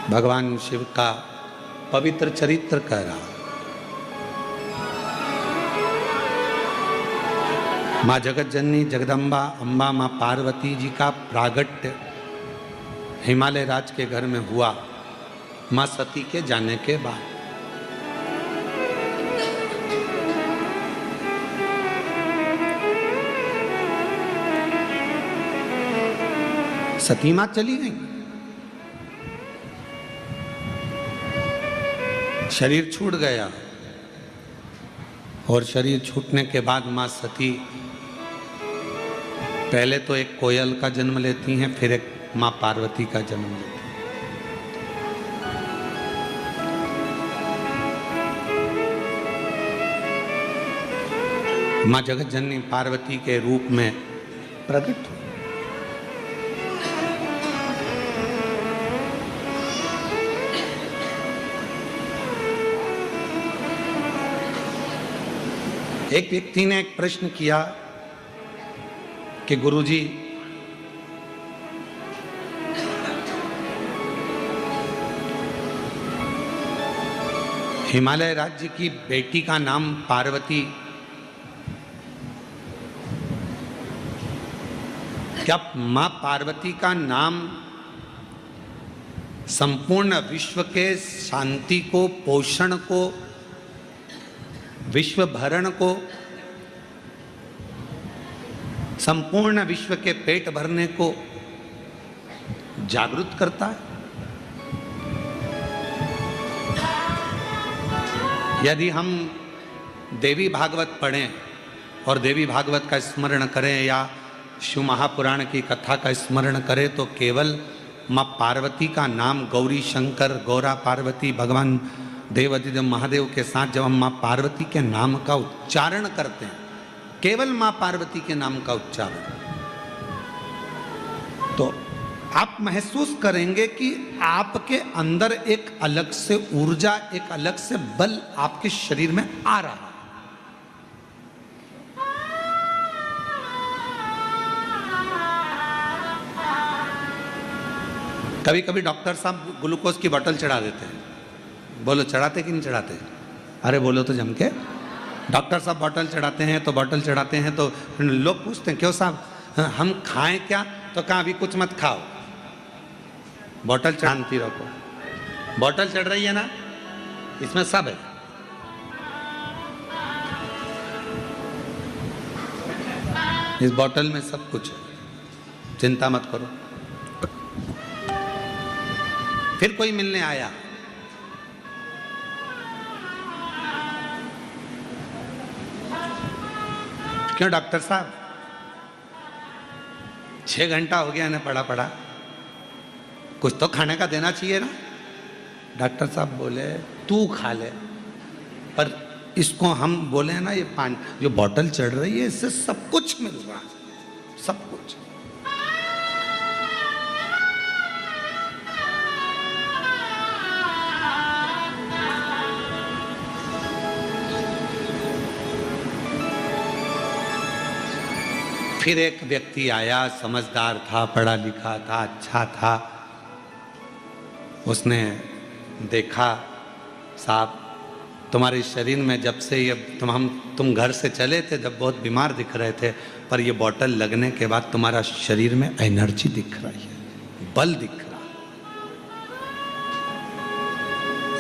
भगवान शिव का पवित्र चरित्र कह रहा। माँ जगत जननी जगदम्बा अम्बा माँ पार्वती जी का प्रागट्य हिमालय राज के घर में हुआ माँ सती के जाने के बाद। सती माँ चली गई, शरीर छूट गया और शरीर छूटने के बाद माँ सती पहले तो एक कोयल का जन्म लेती हैं, फिर एक माँ पार्वती का जन्म लेती हैं। माँ जगत जननी पार्वती के रूप में प्रकट हुई। एक व्यक्ति ने एक प्रश्न किया कि गुरुजी, हिमालय राज्य की बेटी का नाम पार्वती, क्या मां पार्वती का नाम संपूर्ण विश्व के शांति को, पोषण को, विश्व भरण को, संपूर्ण विश्व के पेट भरने को जागृत करता है? यदि हम देवी भागवत पढ़ें और देवी भागवत का स्मरण करें या शिव महापुराण की कथा का स्मरण करें तो केवल माँ पार्वती का नाम, गौरी शंकर, गौरा पार्वती, भगवान देवाधिदेव महादेव के साथ जब हम माँ पार्वती के नाम का उच्चारण करते हैं, केवल माँ पार्वती के नाम का उच्चारण, तो आप महसूस करेंगे कि आपके अंदर एक अलग से ऊर्जा, एक अलग से बल आपके शरीर में आ रहा है। कभी कभी डॉक्टर साहब ग्लूकोज की बोतल चढ़ा देते हैं। बोलो चढ़ाते कि नहीं चढ़ाते? अरे बोलो तो जम के। डॉक्टर साहब बोतल चढ़ाते हैं तो लोग पूछते हैं क्यों साहब हम खाएं क्या? तो कहा अभी कुछ मत खाओ, बोतल शांति रखो। बोतल चढ़ रही है ना, इसमें सब है। इस बोतल में सब कुछ है, चिंता मत करो। फिर कोई मिलने आया, क्यों डॉक्टर साहब 6 घंटा हो गया ना पड़ा, कुछ तो खाने का देना चाहिए ना। डॉक्टर साहब बोले तू खा ले, पर इसको हम बोले ना, ये पानी जो बोतल चढ़ रही है इससे सब कुछ मिल रहा है, सब कुछ। फिर एक व्यक्ति आया, समझदार था, पढ़ा लिखा था, अच्छा था। उसने देखा साहब तुम्हारे शरीर में जब से ये तुम घर से चले थे जब बहुत बीमार दिख रहे थे, पर ये बोतल लगने के बाद तुम्हारा शरीर में एनर्जी दिख रही है, बल दिख रहा।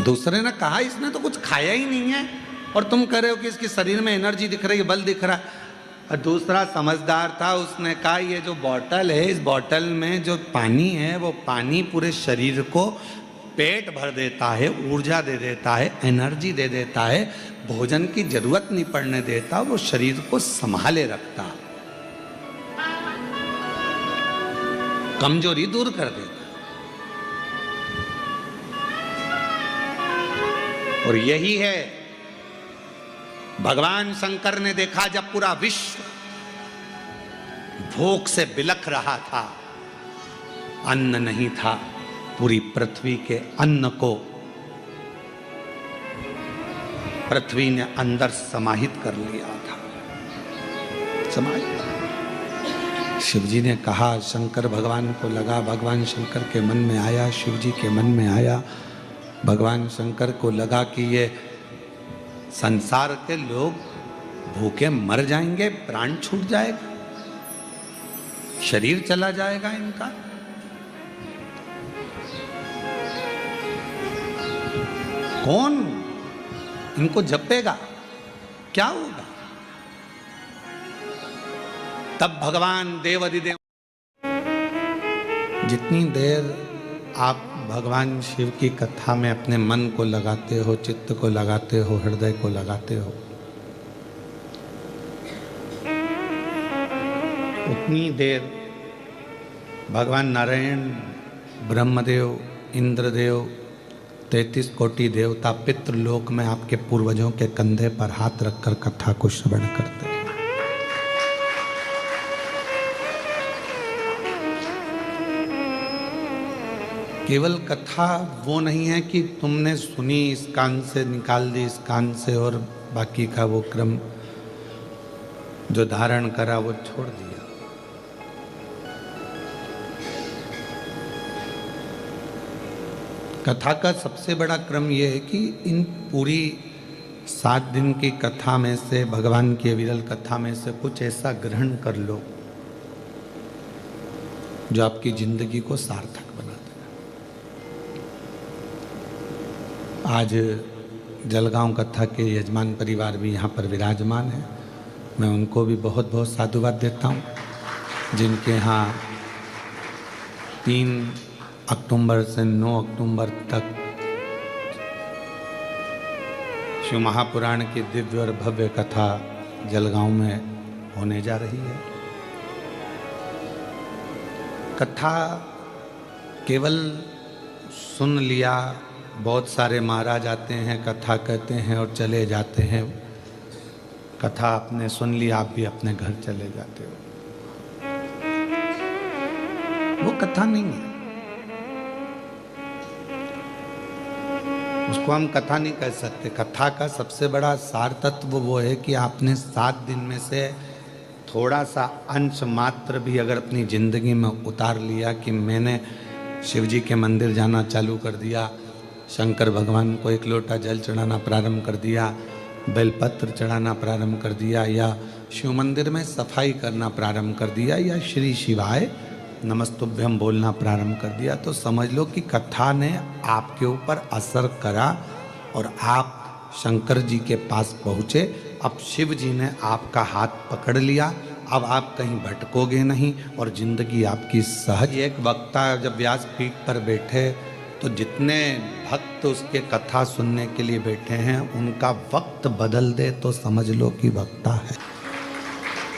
दूसरे ने कहा इसने तो कुछ खाया ही नहीं है और तुम कह रहे हो कि इसके शरीर में एनर्जी दिख रही है, बल दिख रहा है। और दूसरा समझदार था, उसने कहा ये जो बोतल है, इस बोतल में जो पानी है वो पानी पूरे शरीर को पेट भर देता है, ऊर्जा दे देता है, एनर्जी दे देता है, भोजन की जरूरत नहीं पड़ने देता, वो शरीर को संभाले रखता, कमजोरी दूर कर देता। और यही है भगवान शंकर ने देखा जब पूरा विश्व भूख से बिलख रहा था, अन्न नहीं था, पूरी पृथ्वी के अन्न को पृथ्वी ने अंदर समाहित कर लिया था, समाहित। शिव जी ने कहा, शंकर भगवान को लगा, भगवान शंकर के मन में आया, शिव जी के मन में आया। भगवान शंकर को लगा कि ये संसार के लोग भूखे मर जाएंगे, प्राण छूट जाएगा, शरीर चला जाएगा इनका। कौन इनको जपेगा, क्या होगा? तब भगवान देवाधिदेव, जितनी देर आप भगवान शिव की कथा में अपने मन को लगाते हो, चित्त को लगाते हो, हृदय को लगाते हो, उतनी देर भगवान नारायण, ब्रह्मदेव, इंद्रदेव, 33 कोटि देवता पितृलोक में आपके पूर्वजों के कंधे पर हाथ रखकर कथा को श्रवण करते हैं। केवल कथा वो नहीं है कि तुमने सुनी, इस कान से निकाल दी, इस कान से, और बाकी का वो क्रम जो धारण करा वो छोड़ दिया। कथा का सबसे बड़ा क्रम यह है कि इन पूरी 7 दिन की कथा में से, भगवान की विरल कथा में से कुछ ऐसा ग्रहण कर लो जो आपकी जिंदगी को सार्थक बना दे। आज जलगांव कथा के यजमान परिवार भी यहाँ पर विराजमान है। मैं उनको भी बहुत बहुत साधुवाद देता हूँ, जिनके यहाँ 3 अक्टूबर से 9 अक्टूबर तक शिव महापुराण की दिव्य और भव्य कथा जलगांव में होने जा रही है। कथा केवल सुन लिया, बहुत सारे महाराज आते हैं, कथा कहते हैं और चले जाते हैं। कथा आपने सुन ली, आप भी अपने घर चले जाते हो, वो कथा नहीं है। उसको हम कथा नहीं कह सकते। कथा का सबसे बड़ा सार तत्व वो है कि आपने 7 दिन में से थोड़ा सा अंश मात्र भी अगर अपनी जिंदगी में उतार लिया कि मैंने शिव जी के मंदिर जाना चालू कर दिया, शंकर भगवान को 1 लोटा जल चढ़ाना प्रारंभ कर दिया, बेलपत्र चढ़ाना प्रारंभ कर दिया, या शिव मंदिर में सफाई करना प्रारंभ कर दिया, या श्री शिवाय नमस्तुभ्यम बोलना प्रारंभ कर दिया, तो समझ लो कि कथा ने आपके ऊपर असर करा और आप शंकर जी के पास पहुँचे। अब शिव जी ने आपका हाथ पकड़ लिया, अब आप कहीं भटकोगे नहीं और जिंदगी आपकी सहज। एक वक्ता जब व्यासपीठ पर बैठे तो जितने भक्त उसके कथा सुनने के लिए बैठे हैं उनका वक्त बदल दे तो समझ लो कि वक्ता है,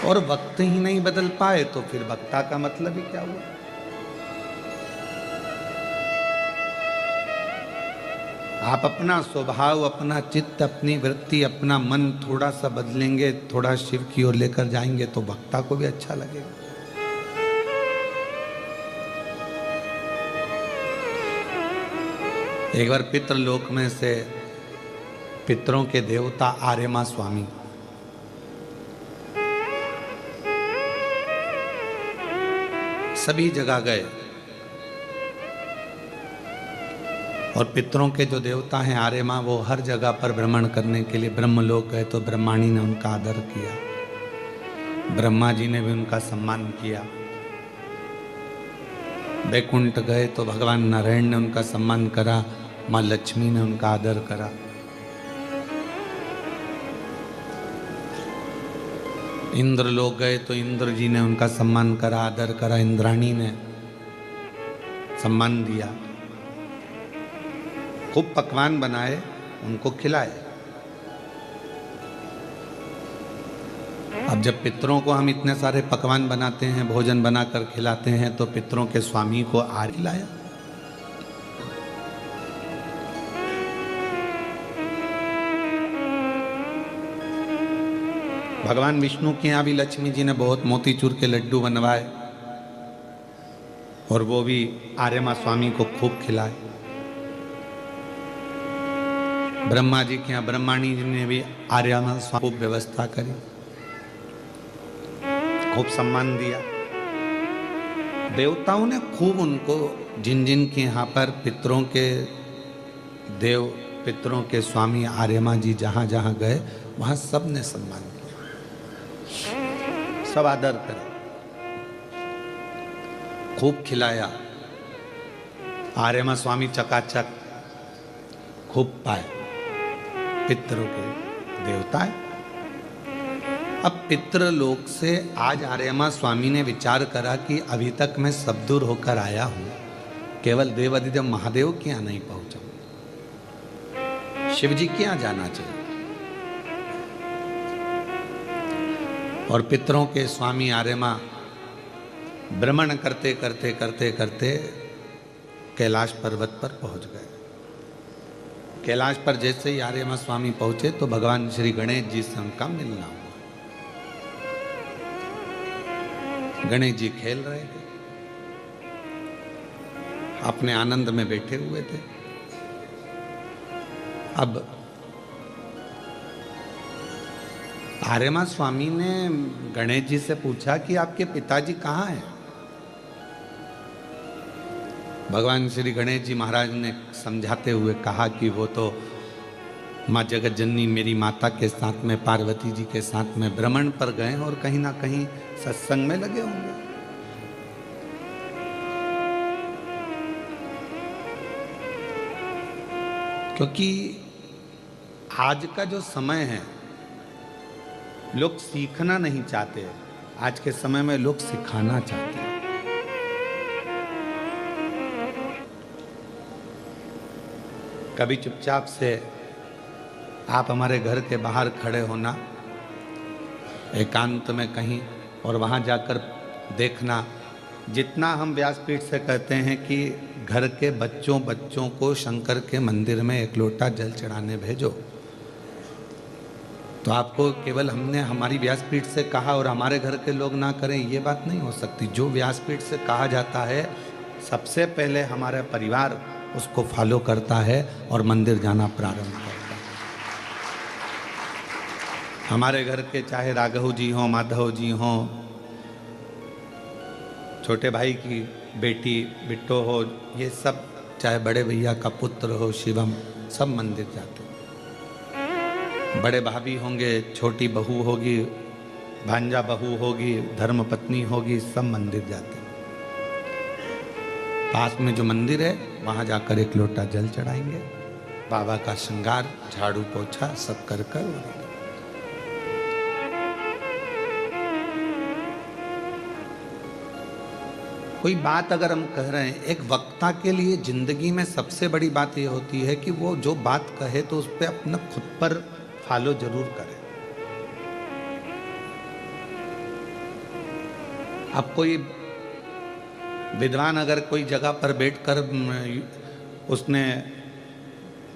और वक्त ही नहीं बदल पाए तो फिर वक्ता का मतलब ही क्या हुआ? आप अपना स्वभाव, अपना चित्त, अपनी वृत्ति, अपना मन थोड़ा सा बदलेंगे, थोड़ा शिव की ओर लेकर जाएंगे तो वक्ता को भी अच्छा लगेगा। एक बार पितृलोक में से पितरों के देवता आर्यमा स्वामी सभी जगह गए, और पितरों के जो देवता हैं आर्यमा, वो हर जगह पर भ्रमण करने के लिए ब्रह्मलोक गए तो ब्रह्माणी ने उनका आदर किया, ब्रह्मा जी ने भी उनका सम्मान किया। वैकुंठ गए तो भगवान नारायण ने उनका सम्मान करा, माँ लक्ष्मी ने उनका आदर करा। इंद्र लोग गए तो इंद्र जी ने उनका सम्मान करा, आदर करा, इंद्राणी ने सम्मान दिया, खूब पकवान बनाए, उनको खिलाए। अब जब पितरों को हम इतने सारे पकवान बनाते हैं, भोजन बनाकर खिलाते हैं, तो पितरों के स्वामी को आर खिलाया। भगवान विष्णु के यहाँ भी लक्ष्मी जी ने बहुत मोतीचूर के लड्डू बनवाए और वो भी आर्यमा स्वामी को खूब खिलाए। ब्रह्मा जी के यहाँ ब्रह्माणी जी ने भी आर्यमा स्वामी को व्यवस्था करी, खूब सम्मान दिया। देवताओं ने खूब उनको, जिन जिन के यहाँ पर पितरों के देव, पितरों के स्वामी आर्यमा जी जहाँ जहाँ गए वहाँ सब ने सम्मान किया, सब आदर करे, खूब खिलाया। आर्यमा स्वामी चकाचक खूब पाए, पितरों के देवता है। अब पितृलोक से आज आर्यमा स्वामी ने विचार करा कि अभी तक मैं सब दूर होकर आया हूं, केवल देवाधिदेव महादेव के यहाँ नहीं पहुंचा, शिव जी के यहाँ जाना चाहिए। और पितरों के स्वामी आर्यमा भ्रमण करते करते करते करते कैलाश पर्वत पर पहुंच गए। कैलाश पर जैसे ही आर्यमा स्वामी पहुंचे तो भगवान श्री गणेश जी से उनका मिलना हुआ। गणेश जी खेल रहे थे, अपने आनंद में बैठे हुए थे। अब आर्यमा स्वामी ने गणेश जी से पूछा कि आपके पिताजी कहाँ हैं? भगवान श्री गणेश जी महाराज ने समझाते हुए कहा कि वो तो माँ जगत जननी मेरी माता के साथ में, पार्वती जी के साथ में भ्रमण पर गए और कहीं ना कहीं सत्संग में लगे होंगे। क्योंकि आज का जो समय है, लोग सीखना नहीं चाहते, आज के समय में लोग सिखाना चाहते हैं। कभी चुपचाप से आप हमारे घर के बाहर खड़े होना एकांत में कहीं, और वहाँ जाकर देखना, जितना हम व्यासपीठ से कहते हैं कि घर के बच्चों को शंकर के मंदिर में एक लोटा जल चढ़ाने भेजो, तो आपको केवल हमने हमारी व्यासपीठ से कहा और हमारे घर के लोग ना करें, ये बात नहीं हो सकती। जो व्यासपीठ से कहा जाता है सबसे पहले हमारा परिवार उसको फॉलो करता है और मंदिर जाना प्रारंभ करता है। हमारे घर के चाहे राघव जी हों, माधव जी हों, छोटे भाई की बेटी बिट्टो हो, ये सब, चाहे बड़े भैया का पुत्र हो शिवम, सब मंदिर जाते हैं। बड़े भाभी होंगे, छोटी बहू होगी, भांजा बहू होगी, धर्मपत्नी होगी, सब मंदिर जाते हैं। पास में जो मंदिर है वहाँ जाकर एक लोटा जल चढ़ाएंगे, बाबा का श्रृंगार, झाड़ू पोछा सब कर कर। कोई बात अगर हम कह रहे हैं, एक वक्ता के लिए जिंदगी में सबसे बड़ी बात यह होती है कि वो जो बात कहे तो उस पर अपना खुद पर फॉलो जरूर करे। अब कोई विद्वान अगर कोई जगह पर बैठकर उसने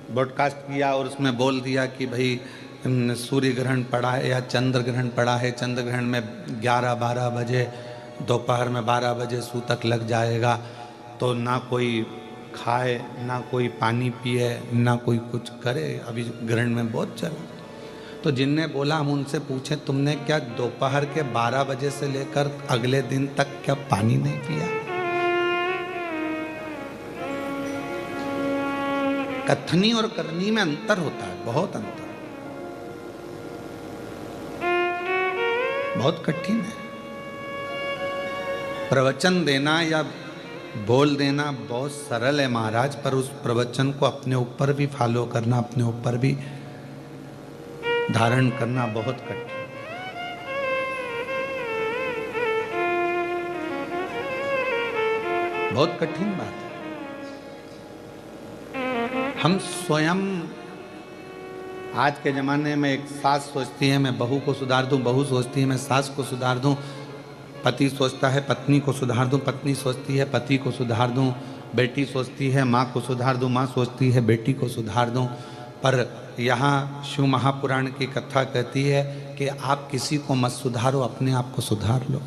ब्रॉडकास्ट किया और उसमें बोल दिया कि भाई सूर्य ग्रहण पड़ा है या चंद्र ग्रहण पड़ा है, चंद्र ग्रहण में 11-12 बजे, दोपहर में 12 बजे सूतक लग जाएगा, तो ना कोई खाए, ना कोई पानी पिए, ना कोई कुछ करे, अभी ग्रहण में बहुत चला। तो जिनने बोला, हम उनसे पूछे तुमने क्या दोपहर के 12 बजे से लेकर अगले दिन तक क्या पानी नहीं पिया? कथनी और करनी में अंतर होता है, बहुत अंतर, बहुत कठिन है। प्रवचन देना या बोल देना बहुत सरल है महाराज, पर उस प्रवचन को अपने ऊपर भी फॉलो करना, अपने ऊपर भी धारण करना बहुत कठिन। बहुत कठिन बात है। हम स्वयं आज के ज़माने में, एक सास सोचती है मैं बहू को सुधार दूं, बहू सोचती है मैं सास को सुधार दूं, पति सोचता है पत्नी को सुधार दूं, पत्नी सोचती है पति को सुधार दूं, बेटी सोचती है माँ को सुधार दूं, माँ सोचती है बेटी को सुधार दूं। पर यहाँ शिव महापुराण की कथा कहती है कि आप किसी को मत सुधारो, अपने आप को सुधार लो।